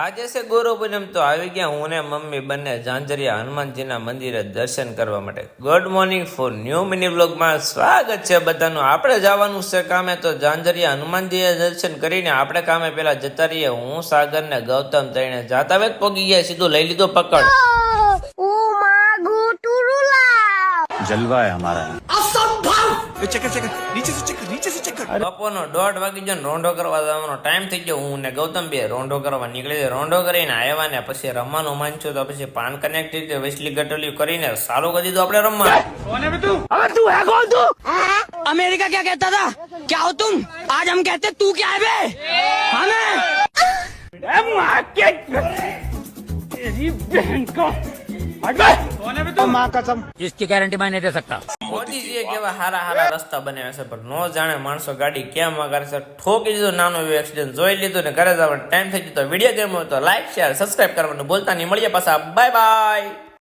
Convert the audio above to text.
આજે છે ગુરુ પૂનમ તો આવી ગયા હું ને મમ્મી બંને ઝાંઝરિયા હનુમાનજીના મંદિરે દર્શન કરવા માટે. Good morning for new mini વ્લોગમાં સ્વાગત છે બધાનું. આપણે જવાનું છે કામે, તો ઝાંઝરિયા હનુમાનજીએ દર્શન કરીને આપણે કામે પેલા જતા રહીએ. હું સાગર ને ગૌતમ તઈને જાતા વેત પોગી ગયા, સીધું લઈ લીધો પકડ. जलवा है हमारा. બપોરનો 1:30 વાગી ગયો ને રોંઢો કરવા જવાનો ટાઈમ થઈ ગયો. હું ને ગૌતમ બે રોંઢો કરવા નીકળી જાય. રોંઢો કરીને આવ્યા ને પછી રમવાનું માંચ્યું, તો પછી પાન કનેક્ટ વેસલી ગટલિયું કરીને ચાલુ કરી દીધું આપણે રમવાનું. अमेरिका क्या कहता था, क्या हो तुम? आज हम कहते तू क्या है बे? इसकी गारंटी मैं नहीं दे सकता. મોદીજીએ કેવા હારા હારા રસ્તા બનાવ્યા છે, પણ નો જાણે માણસો ગાડી કેમ વગાડે છે. ઠોકી દીધું, નાનો એવો એક્સિડન્ટ જોઈ લીધું ને ઘરે જવાનો ટાઈમ થઈ ગયો. વિડીયો ગેમ હોય તો લાઈક શેર સબસ્ક્રાઇબ કરવાનું ભૂલતા નહીં. મળીએ પાછા, બાય બાય.